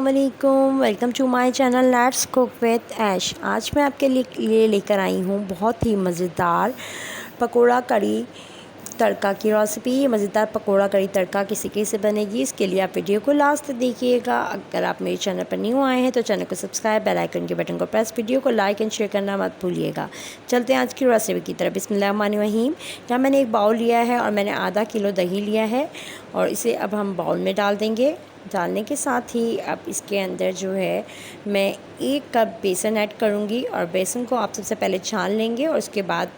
अस्सलामुअलैकुम, welcome to my channel let's cook with Aish. आज मैं आपके लिए लेकर आई हूँ बहुत ही मज़ेदार पकोड़ा कड़ी तड़का की रेसिपी। ये मज़ेदार पकोड़ा कड़ी तड़का किसी कैसे बनेगी, इसके लिए आप वीडियो को लास्ट तक देखिएगा। अगर आप मेरे चैनल पर न्यू आए हैं तो चैनल को सब्सक्राइब, बेल आइकन के बटन को प्रेस, वीडियो को लाइक एंड शेयर करना मत भूलिएगा। चलते हैं आज की रेसिपी की तरफ। बिस्मिल्लाहिर्रहमानिर्रहीम। यहाँ मैंने एक बाउल लिया है और मैंने आधा किलो दही लिया है और इसे अब हम बाउल में डाल देंगे। डालने के साथ ही अब इसके अंदर जो है मैं 1 कप बेसन ऐड करूँगी और बेसन को आप सबसे पहले छान लेंगे और उसके बाद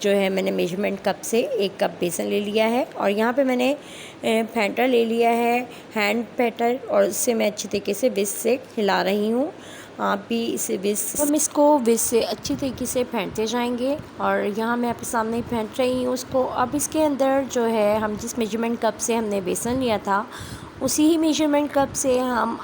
जो है मैंने मेजरमेंट कप से 1 कप बेसन ले लिया है और यहाँ पे मैंने फेंटर ले लिया है, हैंड फेंटर, और इससे मैं अच्छी तरीके से विस्क से हिला रही हूँ। आप भी इसे हम इसको विस्क से अच्छी तरीके से फेंटते जाएंगे और यहाँ मैं आपके सामने फेंट रही हूँ उसको। अब इसके अंदर जो है हम जिस मेजरमेंट कप से हमने बेसन लिया था उसी ही मेजरमेंट कप से हम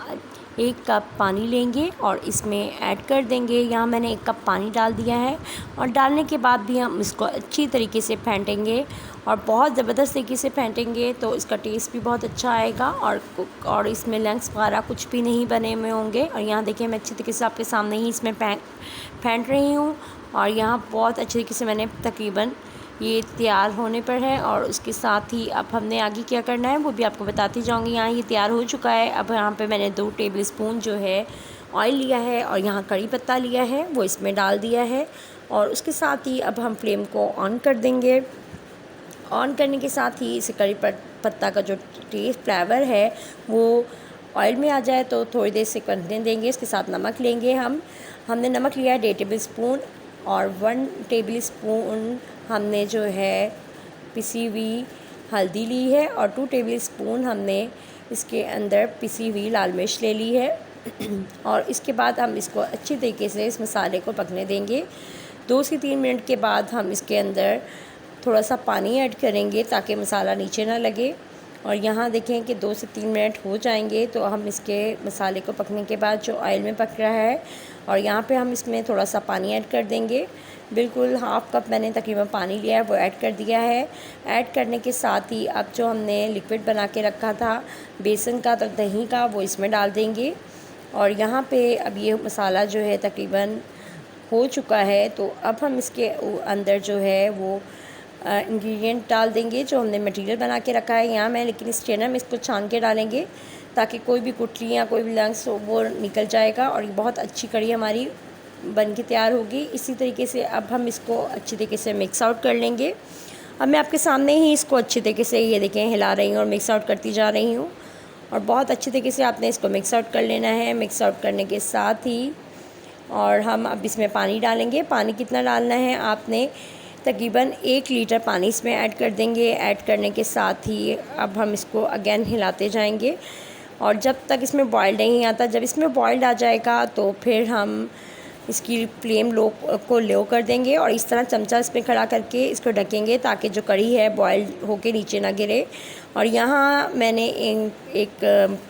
1 कप पानी लेंगे और इसमें ऐड कर देंगे। यहाँ मैंने 1 कप पानी डाल दिया है और डालने के बाद भी हम इसको अच्छी तरीके से फेंटेंगे और बहुत ज़बरदस्त तरीके से फेंटेंगे तो इसका टेस्ट भी बहुत अच्छा आएगा और इसमें लंग्स वगैरह कुछ भी नहीं बने हुए होंगे। और यहाँ देखिए मैं अच्छी तरीके से आपके सामने ही इसमें फेंट रही हूँ और यहाँ बहुत अच्छी तरीके से मैंने तकरीबन ये तैयार होने पर है। और उसके साथ ही अब हमने आगे क्या करना है वो भी आपको बताती जाऊंगी। यहाँ ये तैयार हो चुका है। अब यहाँ पे मैंने 2 टेबल स्पून जो है ऑयल लिया है और यहाँ कड़ी पत्ता लिया है वो इसमें डाल दिया है और उसके साथ ही अब हम फ्लेम को ऑन कर देंगे। ऑन करने के साथ ही इसे कड़ी पत्ता का जो टेस्ट फ्लेवर है वो ऑयल में आ जाए तो थोड़ी देर से करने देंगे। इसके साथ नमक लेंगे। हमने नमक लिया है 1.5 टेबल स्पून और 1 टेबल स्पून हमने जो है पिसी हुई हल्दी ली है और 2 टेबल स्पून हमने इसके अंदर पिसी हुई लाल मिर्च ले ली है और इसके बाद हम इसको अच्छी तरीके से इस मसाले को पकने देंगे। 2 से 3 मिनट के बाद हम इसके अंदर थोड़ा सा पानी ऐड करेंगे ताकि मसाला नीचे ना लगे। और यहाँ देखें कि 2 से 3 मिनट हो जाएंगे तो हम इसके मसाले को पकने के बाद जो ऑयल में पक रहा है और यहाँ पे हम इसमें थोड़ा सा पानी ऐड कर देंगे। बिल्कुल 1/2 कप मैंने तकरीबन पानी लिया है वो ऐड कर दिया है। ऐड करने के साथ ही अब जो हमने लिक्विड बना के रखा था बेसन का तो दही का वो इसमें डाल देंगे और यहाँ पे अब ये मसाला जो है तकरीबन हो चुका है तो अब हम इसके अंदर जो है वो इंग्रेडिएंट डाल देंगे जो हमने मटेरियल बना के रखा है। यहाँ मैं लेकिन स्ट्रेनर में इसको छान के डालेंगे ताकि कोई भी गुठली या कोई भी लंग्स हो वो निकल जाएगा और ये बहुत अच्छी कड़ी हमारी बन के तैयार होगी। इसी तरीके से अब हम इसको अच्छी तरीके से मिक्स आउट कर लेंगे। अब मैं आपके सामने ही इसको अच्छी तरीके से ये देखें हिला रही हूँ और मिक्स आउट करती जा रही हूँ और बहुत अच्छी तरीके से आपने इसको मिक्स आउट कर लेना है। मिक्स आउट करने के साथ ही और हम अब इसमें पानी डालेंगे। पानी कितना डालना है आपने तकरीबन 1 लीटर पानी इसमें ऐड कर देंगे। ऐड करने के साथ ही अब हम इसको अगेन हिलाते जाएंगे और जब तक इसमें बॉयल नहीं आता, जब इसमें बॉयल आ जाएगा तो फिर हम इसकी फ्लेम लो कर देंगे और इस तरह चमचा इस पर खड़ा करके इसको ढकेंगे ताकि जो कड़ी है बॉयल होके नीचे ना गिरे। और यहाँ मैंने एक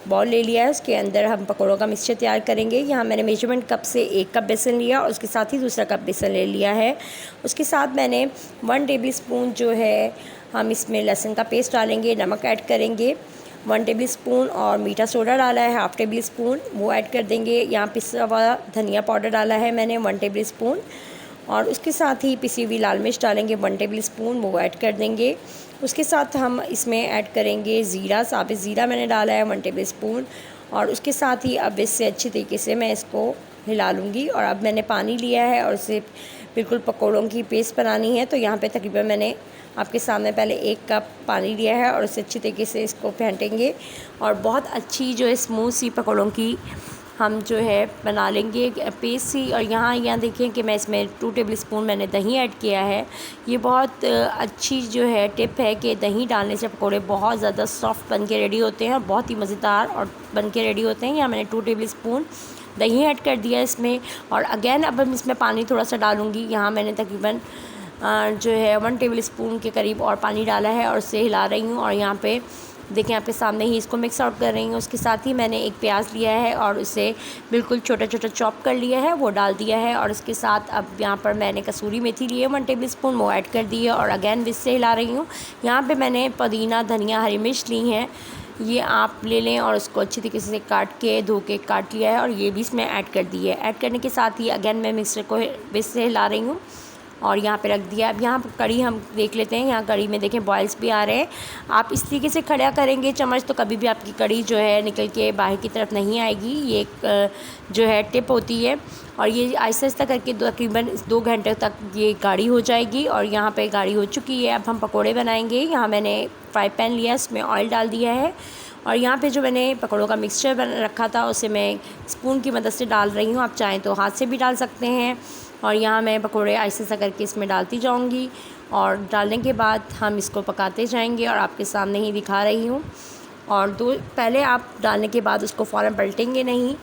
बॉल ले लिया है, उसके अंदर हम पकौड़ों का मिक्सचर तैयार करेंगे। यहाँ मैंने मेजरमेंट कप से 1 कप बेसन लिया और उसके साथ ही दूसरा कप बेसन ले लिया है। उसके साथ मैंने 1 टेबल स्पून जो है हम इसमें लहसुन का पेस्ट डालेंगे, नमक ऐड करेंगे 1 टेबल स्पून और मीठा सोडा डाला है 1/2 टेबल स्पून वो ऐड कर देंगे। यहाँ पिसा हुआ धनिया पाउडर डाला है मैंने 1 टेबल स्पून और उसके साथ ही पिसी हुई लाल मिर्च डालेंगे 1 टेबल स्पून वो ऐड कर देंगे। उसके साथ हम इसमें ऐड करेंगे ज़ीरा, साबित ज़ीरा मैंने डाला है 1 टेबल स्पून और उसके साथ ही अब इससे अच्छी तरीके से मैं इसको हिला लूँगी। और अब मैंने पानी लिया है और इसे बिल्कुल पकौड़ों की पेस्ट बनानी है तो यहाँ पे तकरीबन मैंने आपके सामने पहले 1 कप पानी लिया है और इसे अच्छी तरीके से इसको फेंटेंगे और बहुत अच्छी जो है स्मूथ सी पकौड़ों की हम जो है बना लेंगे पेस्ट सी। और यहाँ देखें कि मैं इसमें 2 टेबल स्पून मैंने दही ऐड किया है। ये बहुत अच्छी जो है टिप है कि दही डालने से पकौड़े बहुत ज़्यादा सॉफ्ट बन के रेडी होते हैं और बहुत ही मज़ेदार और बन के रेडी होते हैं। यहाँ मैंने 2 टेबल स्पून दही ऐड कर दिया इसमें और अगेन अब हम इसमें पानी थोड़ा सा डालूँगी। यहाँ मैंने तकरीबन जो है 1 टेबल स्पून के करीब और पानी डाला है और उससे हिला रही हूँ और यहाँ पे देखें आपके सामने ही इसको मिक्स आउट कर रही हूँ। उसके साथ ही मैंने एक प्याज लिया है और उसे बिल्कुल छोटा छोटा चॉप कर लिया है वो डाल दिया है और उसके साथ अब यहाँ पर मैंने कसूरी मेथी ली है 1 टेबल स्पून वो ऐड कर दी है और अगेन विस्क से हिला रही हूँ। यहाँ पे मैंने पुदीना, धनिया, हरी मिर्च ली हैं ये आप ले लें और उसको अच्छी तरीके से काट के धो के काट लिया है और ये भी इसमें ऐड कर दी है। ऐड करने के साथ ही अगेन मैं मिक्सर को बीच से हिला रही हूँ और यहाँ पे रख दिया। अब यहाँ कड़ी हम देख लेते हैं। यहाँ कड़ी में देखें बॉयल्स भी आ रहे हैं। आप इस तरीके से खड़ा करेंगे चम्मच तो कभी भी आपकी कड़ी जो है निकल के बाहर की तरफ नहीं आएगी। ये एक जो है टिप होती है और ये आहिस्ता आहिस्ता करके तकरीबन 2 घंटे तक ये गाढ़ी हो जाएगी और यहाँ पे गाढ़ी हो चुकी है। अब हम पकोड़े बनाएंगे। यहाँ मैंने फ्राई पैन लिया, इसमें ऑयल डाल दिया है और यहाँ पे जो मैंने पकौड़ों का मिक्सचर बना रखा था उसे मैं स्पून की मदद से डाल रही हूँ। आप चाहें तो हाथ से भी डाल सकते हैं। और यहाँ मैं पकोड़े आहिस्ता आहिस्ता करके इसमें डालती जाऊँगी और डालने के बाद हम इसको पकाते जाएंगे और आपके सामने ही दिखा रही हूँ। और पहले आप डालने के बाद उसको फ़ौरन पलटेंगे नहीं।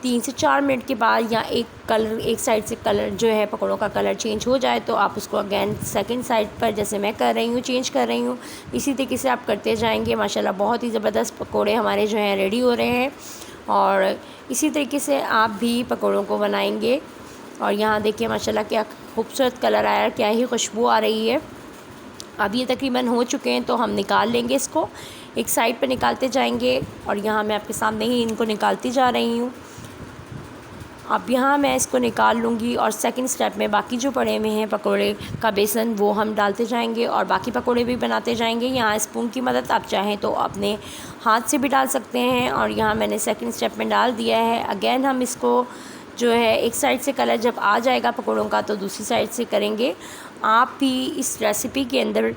3 से 4 मिनट के बाद या एक साइड से कलर जो है पकौड़ों का कलर चेंज हो जाए तो आप उसको अगेन सेकंड साइड पर जैसे मैं कर रही हूँ चेंज कर रही हूँ। इसी तरीके से आप करते जाएंगे। माशाल्लाह बहुत ही ज़बरदस्त पकौड़े हमारे जो हैं रेडी हो रहे हैं और इसी तरीके से आप भी पकौड़ों को बनाएंगे। और यहाँ देखिए माशाल्लाह क्या खूबसूरत कलर आया, क्या ही खुशबू आ रही है। अब ये तकरीबन हो चुके हैं तो हम निकाल लेंगे इसको, एक साइड पर निकालते जाएंगे और यहाँ मैं आपके सामने ही इनको निकालती जा रही हूँ। अब यहाँ मैं इसको निकाल लूँगी और सेकंड स्टेप में बाकी जो पड़े हुए हैं पकोड़े का बेसन वो हम डालते जाएंगे और बाकी पकोड़े भी बनाते जाएंगे। यहाँ स्पून की मदद आप चाहें तो अपने हाथ से भी डाल सकते हैं और यहाँ मैंने सेकंड स्टेप में डाल दिया है। अगेन हम इसको जो है एक साइड से कलर जब आ जाएगा पकोड़ों का तो दूसरी साइड से करेंगे। आप भी इस रेसिपी के अंदर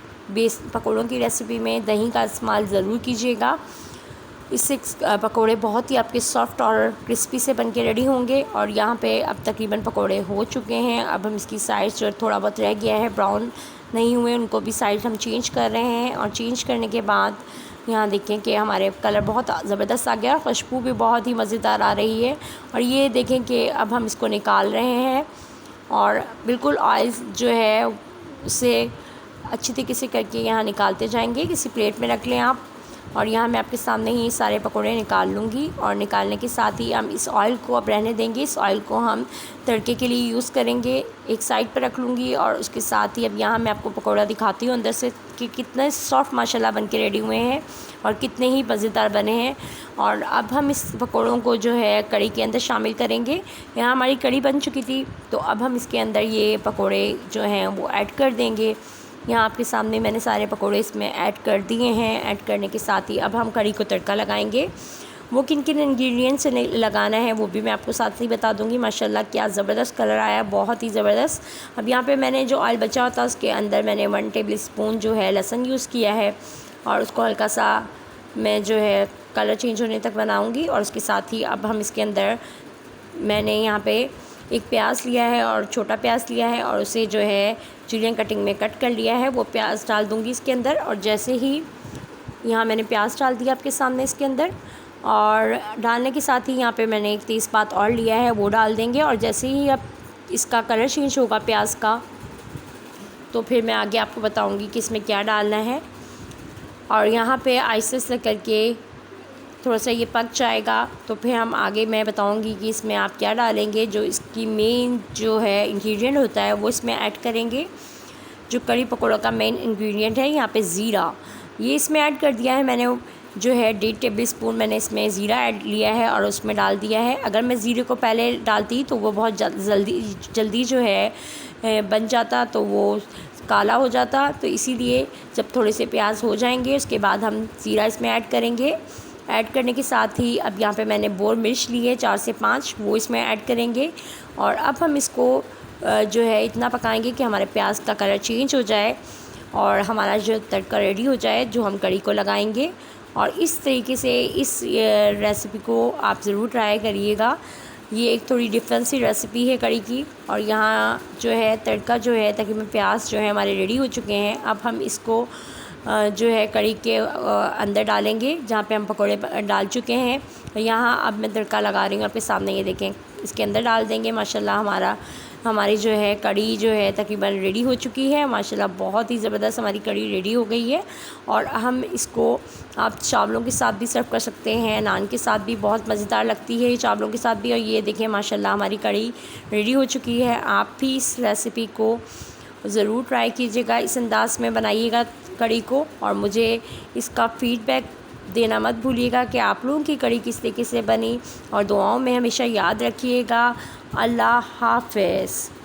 पकोड़ों की रेसिपी में दही का इस्तेमाल ज़रूर कीजिएगा। इससे पकोड़े बहुत ही आपके सॉफ्ट और क्रिस्पी से बनके रेडी होंगे। और यहाँ पे अब तकरीबन पकोड़े हो चुके हैं। अब हम इसकी साइड जो थोड़ा बहुत रह गया है ब्राउन नहीं हुए उनको भी साइड हम चेंज कर रहे हैं। और चेंज करने के बाद यहाँ देखें कि हमारे कलर बहुत ज़बरदस्त आ गया, खुशबू भी बहुत ही मज़ेदार आ रही है। और ये देखें कि अब हम इसको निकाल रहे हैं और बिल्कुल ऑयल जो है उसे अच्छी तरीके से करके यहाँ निकालते जाएंगे। किसी प्लेट में रख लें आप। और यहाँ मैं आपके सामने ही सारे पकोड़े निकाल लूँगी और निकालने के साथ ही हम इस ऑयल को अब रहने देंगे। इस ऑयल को हम तड़के के लिए यूज़ करेंगे। एक साइड पर रख लूँगी और उसके साथ ही अब यहाँ मैं आपको पकोड़ा दिखाती हूँ अंदर से कि कितने सॉफ्ट माशाल्लाह बन के रेडी हुए हैं और कितने ही मज़ेदार बने हैं। और अब हम इस पकोड़ों को जो है कड़ी के अंदर शामिल करेंगे। यहाँ हमारी कड़ी बन चुकी थी तो अब हम इसके अंदर ये पकोड़े जो हैं वो ऐड कर देंगे। यहाँ आपके सामने मैंने सारे पकोड़े इसमें ऐड कर दिए हैं। ऐड करने के साथ ही अब हम कड़ी को तड़का लगाएंगे। वो किन किन इंग्रेडिएंट्स से लगाना है वो भी मैं आपको साथ ही बता दूंगी। माशाल्लाह क्या ज़बरदस्त कलर आया, बहुत ही ज़बरदस्त। अब यहाँ पे मैंने जो ऑयल बचा होता उसके अंदर मैंने 1 टेबल स्पून जो है लहसुन यूज़ किया है और उसको हल्का सा मैं जो है कलर चेंज होने तक बनाऊँगी। और उसके साथ ही अब हम इसके अंदर मैंने यहाँ पर एक प्याज लिया है और छोटा प्याज लिया है और उसे जो है जुलियन कटिंग में कट कर लिया है, वो प्याज डाल दूंगी इसके अंदर। और जैसे ही यहाँ मैंने प्याज डाल दिया आपके सामने इसके अंदर और डालने के साथ ही यहाँ पे मैंने एक तेज़पात और लिया है वो डाल देंगे। और जैसे ही अब इसका कलर चेंज होगा प्याज का तो फिर मैं आगे आपको बताऊँगी कि इसमें क्या डालना है। और यहाँ पे आहिस्ते आहिस्ते करके थोड़ा सा ये पक जाएगा तो फिर हम आगे मैं बताऊंगी कि इसमें आप क्या डालेंगे। जो इसकी मेन जो है इंग्रेडिएंट होता है वो इसमें ऐड करेंगे। जो कड़ी पकौड़ा का मेन इंग्रेडिएंट है यहाँ पे ज़ीरा, ये इसमें ऐड कर दिया है मैंने। जो है 1.5 टेबल स्पून मैंने इसमें ज़ीरा ऐड लिया है और उसमें डाल दिया है। अगर मैं ज़ीरे को पहले डालती तो वो बहुत जल्दी जो है बन जाता, तो वो काला हो जाता। तो इसीलिए जब थोड़े से प्याज हो जाएंगे उसके बाद हम ज़ीरा इसमें ऐड करेंगे। ऐड करने के साथ ही अब यहाँ पे मैंने बोर मिर्च ली है 4 से 5, वो इसमें ऐड करेंगे। और अब हम इसको जो है इतना पकाएंगे कि हमारे प्याज का कलर चेंज हो जाए और हमारा जो तड़का रेडी हो जाए जो हम कड़ी को लगाएंगे। और इस तरीके से इस रेसिपी को आप ज़रूर ट्राई करिएगा। ये एक थोड़ी डिफरेंट सी रेसिपी है कड़ी की। और यहाँ जो है तड़का जो है तकरीबन प्याज जो है हमारे रेडी हो चुके हैं। अब हम इसको जो है कड़ी के अंदर डालेंगे जहाँ पे हम पकोड़े डाल चुके हैं। यहाँ अब मैं तड़का लगा रही हूँ आपके सामने, ये देखें इसके अंदर डाल देंगे। माशाल्लाह हमारी जो है कड़ी जो है तकरीबन रेडी हो चुकी है। माशाल्लाह बहुत ही ज़बरदस्त हमारी कड़ी रेडी हो गई है। और हम इसको आप चावलों के साथ भी सर्व कर सकते हैं, नान के साथ भी बहुत मज़ेदार लगती है, चावलों के साथ भी। और ये देखें माशाल्लाह हमारी कड़ी रेडी हो चुकी है। आप भी इस रेसिपी को ज़रूर ट्राई कीजिएगा, इस अंदाज़ में बनाइएगा कड़ी को और मुझे इसका फ़ीडबैक देना मत भूलिएगा कि आप लोगों की कड़ी किस तरीके से बनी, और दुआओं में हमेशा याद रखिएगा। अल्लाह हाफ़िज़।